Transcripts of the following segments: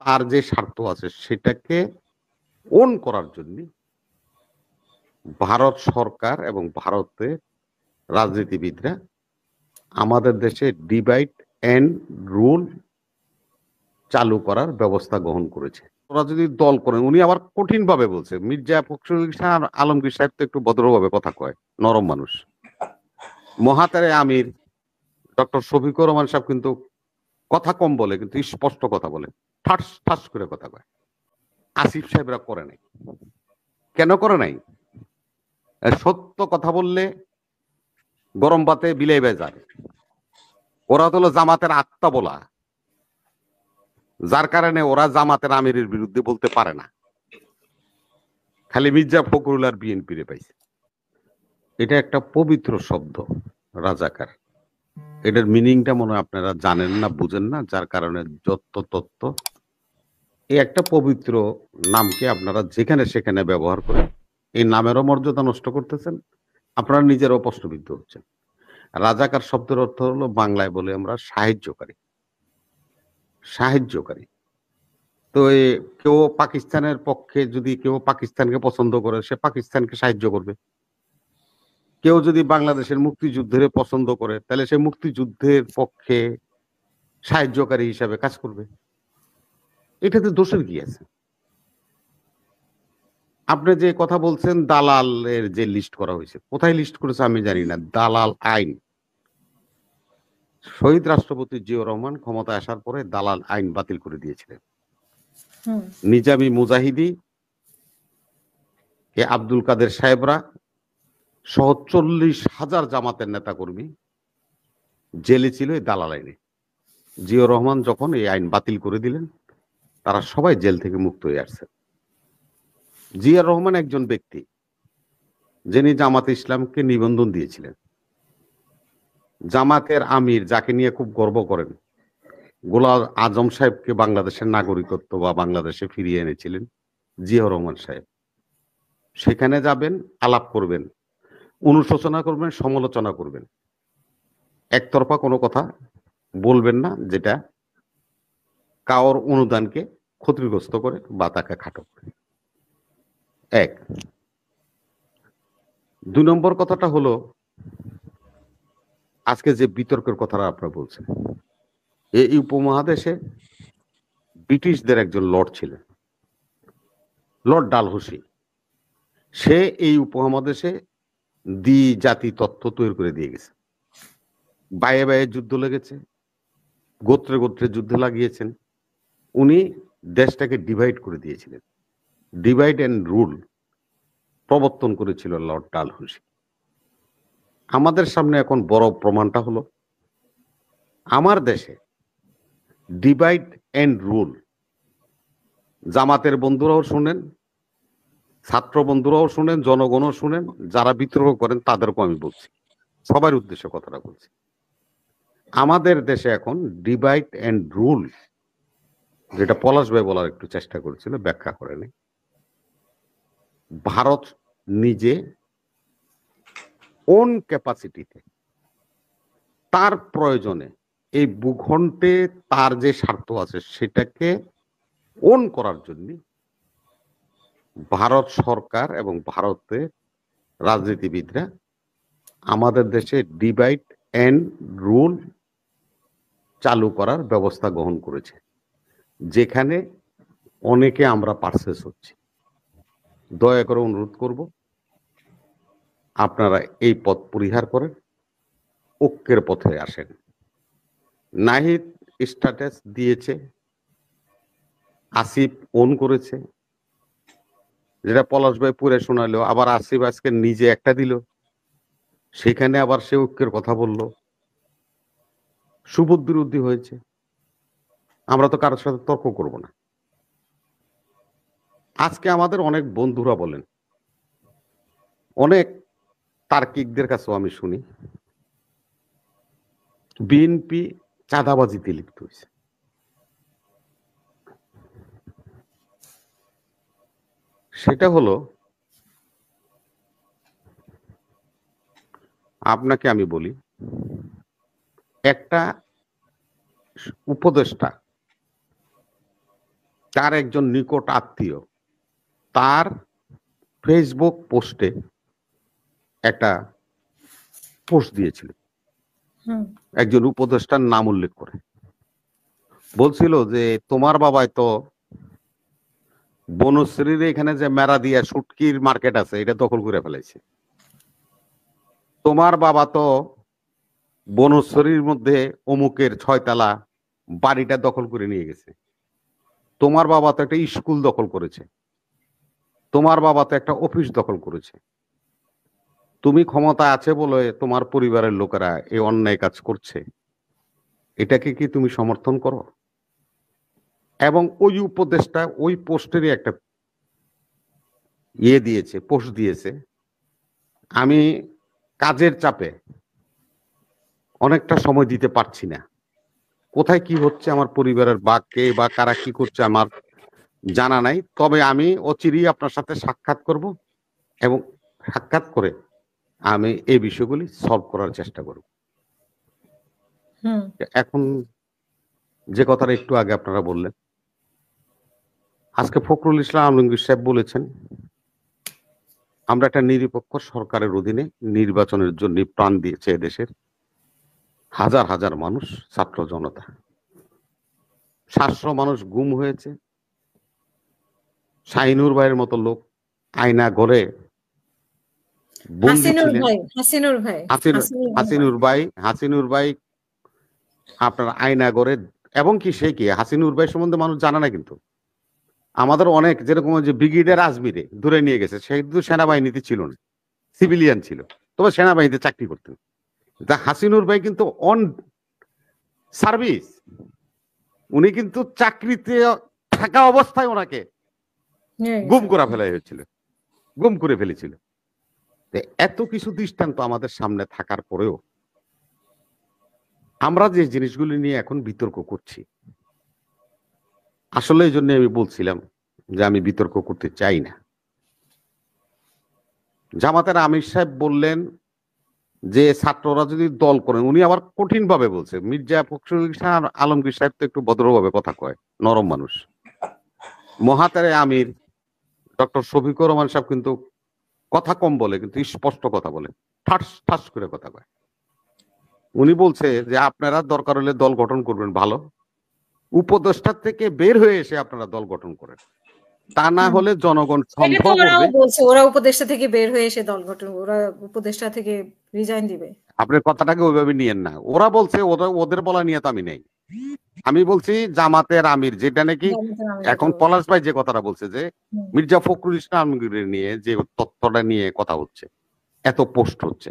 তার যে স্বার্থ আছে সেটাকে ওন করার জন্য ভারত সরকার এবং ভারতের রাজনীতিবিদরা আমাদের দেশে ডিভাইড এন্ড রুল চালু করার ব্যবস্থা গ্রহণ করেছে। ওরা যদি দল করেন, উনি আবার কঠিন ভাবে বলছে। মির্জা ফখরুল ইসলাম আলমগীর সাহেব তো একটু ভদ্রভাবে কথা কয়, নরম মানুষ। মহাতারে আমির ডক্টর শফিকুর রহমান সাহেব কিন্তু কথা কম বলে, কিন্তু স্পষ্ট কথা বলে, ঠাস ঠাস করে কথা কয়। আসিফ সাহেবরা করে নাই। কেন করে নাই? সত্য কথা বললে গরম ভাতে বিলাই যায়। ওরা তো হলো জামাতের আত্মা বলা, যার কারণে ওরা জামাতের আমিরের বিরুদ্ধে বলতে পারে না। খালি মির্জা ফখরুল আর বিএনপি রে পাইছে। এটা একটা পবিত্র শব্দ, রাজাকার। এটার মিনিংটা মনে হয় আপনারা জানেন না, বুঝেন না, যার কারণে যত তত্ত্ব এই একটা পবিত্র নামকে আপনারা যেখানে সেখানে ব্যবহার করে এই নামেরও মর্যাদা নষ্ট করতেছেন, আপনারা নিজেরাও প্রশ্নবিদ্ধ হচ্ছেন। রাজাকার শব্দের অর্থ হলো বাংলায় বলে আমরা সাহায্যকারী। সাহায্যকারী। তো কেউ পাকিস্তানের পক্ষে, যদি কেউ পাকিস্তানকে পছন্দ করে, সে পাকিস্তানকে সাহায্য করবে। কেউ যদি বাংলাদেশের মুক্তিযুদ্ধের পছন্দ করে, তাহলে সে মুক্তিযুদ্ধের পক্ষে সাহায্যকারী হিসাবে কাজ করবে। এটাতে দোষের কি আছে? আপনি যে কথা বলছেন দালালের যে লিস্ট করা হয়েছে, কোথায় লিস্ট করেছে আমি জানি না। দালাল আইন, শহীদ রাষ্ট্রপতি জিয়াউর রহমান ক্ষমতায় আসার পরে দালাল আইন বাতিল করে দিয়েছিলেন। নিজামী মুজাহিদি, এ আব্দুল কাদের সাহেবরা সহ 40,000 জামাতের নেতা কর্মী জেলে ছিল এই দালাল আইনে। জিয়াউর রহমান যখন এই আইন বাতিল করে দিলেন, তারা সবাই জেল থেকে মুক্ত হয়ে আসছে। জিয়াউর রহমান একজন ব্যক্তি যিনি জামাতে ইসলামকে নিবন্ধন দিয়েছিলেন। জামাতের আমির, যাকে নিয়ে খুব গর্ব করেন, গোলাম আজম সাহেবকে বাংলাদেশের নাগরিকত্ব বা বাংলাদেশে ফিরিয়ে এনেছিলেন জিয়াউর রহমান সাহেব। সেখানে যাবেন, আলাপ করবেন, অনুশোচনা করবেন, সমালোচনা করবেন, একতরফা কোনো কথা বলবেন না যেটা কারোর অনুদানকে ক্ষতিগ্রস্ত করে বা তাকে খাটো করে। এক। 2 নম্বর কথাটা হলো, আজকে যে বিতর্কের কথাটা আপনারা বলছেন, এই উপমহাদেশে ব্রিটিশদের একজন লর্ড ছিলেন, লর্ড ডালহৌসি। সে এই উপমহাদেশে জাতি তত্ত্ব তৈরি করে দিয়ে গেছে। বায়ে বায়ে যুদ্ধ লেগেছে, গোত্রে গোত্রে যুদ্ধ লাগিয়েছেন। উনি দেশটাকে ডিভাইড করে দিয়েছিলেন। ডিভাইড এন্ড রুল প্রবর্তন করেছিল লর্ড ডালহৌসি। আমাদের সামনে এখন বড় প্রমাণটা হলো, আমার দেশে ডিভাইড এন্ড রুল জামাতের বন্ধুরাও শুনেন, ছাত্র বন্ধুরাও শুনেন, জনগণও শুনেন, যারা বিদ্রোহ করেন তাদেরকেও আমি বলছি, সবার উদ্দেশ্যে কথাটা বলছি। আমাদের দেশে এখন ডিভাইড এন্ড রুল, যেটা পলাশ ভাই বলার একটু চেষ্টা করেছিল, ব্যাখ্যা করেনি। ভারত নিজে ওন ক্যাপাসিটিতে তার প্রয়োজনে এই ভূখণ্ডে তার যে স্বার্থ আছে সেটাকে ওন করার জন্য ভারত সরকার এবং ভারতের রাজনীতিবিদরা আমাদের দেশে ডিভাইড এন্ড রুল চালু করার ব্যবস্থা গ্রহণ করেছে, যেখানে অনেকে আমরা পারচেস হচ্ছি। দয়া করে অনুরোধ করব, আপনারা এই পথ পরিহার করেন, ঐক্যের পথে আসেন। নাহিদ স্ট্যাটাস দিয়েছে, আসিফ অন করেছে, যেটা পলাশ ভাই পড়ে শোনালো, আবার আসিফ আজকে নিজে একটা দিল, সেখানে আবার সে ঐক্যের কথা বলল, সুবুদ্ধিরুদ্ধি হয়েছে। আমরা তো কারোর সাথে তর্ক করব না। আজকে আমাদের অনেক বন্ধুরা বলেন, অনেক তার্কিকদের কাছেও আমি শুনি বিএনপি চাঁদাবাজিতে লিপ্ত হয়েছে। সেটা হলো, আপনাকে আমি বলি, একটা উপদেষ্টা তার একজন নিকট আত্মীয় তার ফেসবুক পোস্টে একটা পোস্ট দিয়েছিল একজন উপদেষ্টার নাম উল্লেখ করে, বলছিল যে তোমার বাবাই তো বনশ্রীর এখানে যে মেরা দিয়া শুটকির মার্কেট আছে এটা দখল করে ফেলাইছে, তোমার বাবা তো বনশ্রীর মধ্যে অমুকের 6 তলা বাড়িটা দখল করে নিয়ে গেছে, তোমার বাবা তো একটা স্কুল দখল করেছে, তোমার বাবা তো একটা অফিস দখল করেছে, তুমি ক্ষমতা আছে বলে তোমার পরিবারের লোকেরা এই অন্যায় কাজ করছে, এটাকে কি তুমি সমর্থন করো? এবং ওই উপদেশটা ওই পোস্টেরই একটা দিয়েছে, পোস্ট দিয়েছে, আমি কাজের চাপে অনেকটা সময় দিতে পারছি না, কোথায় কি হচ্ছে আমার পরিবারের বা কে বা কারা কি করছে আমার জানা নাই, তবে আমি অচিরেই আপনার সাথে সাক্ষাৎ করব এবং সাক্ষাৎ করে আমি এই বিষয়গুলি সলভ করার চেষ্টা করব। এখন যে কথাটা একটু আগে আপনারা বললেন, আজকে ফখরুল ইসলাম আলমগীর সাহেব বলেছেন আমরা একটা নিরপেক্ষ সরকারের অধীনে নির্বাচনের জন্য প্রাণ দিয়েছে এদেশের হাজার হাজার মানুষ, ছাত্র জনতা, 700 মানুষ গুম হয়েছে, শাহিনুর ভাইয়ের মতো লোক আয়না ঘরে বন্দী ছিলেন, হাসিনুর ভাই আপনার আয়না ঘরে, এবং কি সে কি হাসিনুর ভাই সম্বন্ধে মানুষ জানা না, কিন্তু আমাদের অনেক যেরকম যে ব্রিগেডিয়ার আজমিরে ধরে নিয়ে গেছে, সে কিন্তু সেনাবাহিনীতে ছিল না, সিভিলিয়ান ছিল, তবে সেনাবাহিনীতে চাকরি করতেন। হাসিনুর ভাই কিন্তু অন সার্ভিস, উনি কিন্তু চাকরিতে থাকা অবস্থায় ওনাকে গুম করা ফেলা হয়েছিল, গুম করে ফেলেছিল। এত কিছু দৃষ্টান্ত আমাদের সামনে থাকার পরেও আমরা যে জিনিসগুলি নিয়ে এখন বিতর্ক করছি, আসলে এই জন্য আমি বলছিলাম যে আমি বিতর্ক করতে চাই না। জামাতের আমির সাহেব বললেন যে ছাত্ররা যদি দল করেন, উনি আবার কঠিন ভাবে বলছে, মির্জা ফখরুল ইসলাম আলমগীর সাহেব তো একটু ভদ্রভাবে কথা কয়, নরম মানুষ। মহাতারে আমির ডক্টর শফিকুর রহমান সাহেব কিন্তু কথা কম বলে, কিন্তু স্পষ্ট কথা বলে, ঠাস ঠাস করে কথা কয়। উনি বলছে যে আপনারা দরকার হলে দল গঠন করবেন, ভালো, উপদেষ্টার থেকে বের হয়ে এসে আপনারা দল গঠন করেন, তা না হলে জনগণ সম্ভব বলছে ওরা উপদেষ্টা থেকে বের হয়ে এসে দল গঠন, ওরা উপদেষ্টা থেকে রিজাইন দিবে। আপনার কথাটাকে ওইভাবে নিয়েন না, ওরা বলছে, ওদের বলা নিয়ে তো আমি নেই, আমি বলছি জামাতের আমির, যেটা নাকি এখন পলাশ ভাই যে কথাটা বলছে যে মির্জা ফখরুল ইসলাম আলমগীরের নিয়ে যে তথ্যটা নিয়ে কথা হচ্ছে, এত পোস্ট হচ্ছে,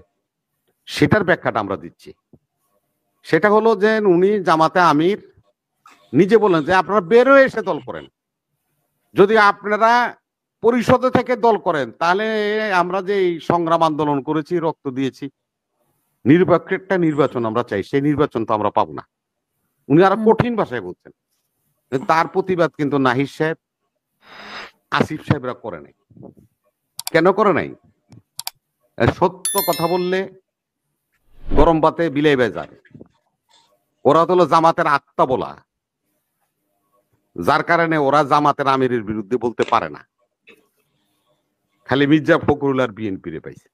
সেটার ব্যাখ্যাটা আমরা দিচ্ছি। সেটা হলো যে উনি জামাতে আমির নিজে বলেন যে আপনারা বের হয়ে এসে দল করেন, যদি আপনারা পরিষদে থেকে দল করেন তাহলে আমরা যে সংগ্রাম আন্দোলন করেছি, রক্ত দিয়েছি, নিরপেক্ষ একটা নির্বাচন আমরা চাই, সেই নির্বাচন তো আমরা পাবো না। উনি আরো কঠিন ভাষায় বলছেন, তার প্রতিবাদ কিন্তু নাহিদ সাহেব, আসিফ সাহেবরা করে নাই। কেন করে নাই? সত্য কথা বললে গরম ভাতে বিলাই বেজার, ওরা হলো জামাতের আত্মা বলা, যার কারণে ওরা জামাতের আমিরের বিরুদ্ধে বলতে পারে না, খালি মির্জা ফখরুল আর বিএনপি রে পাইছে।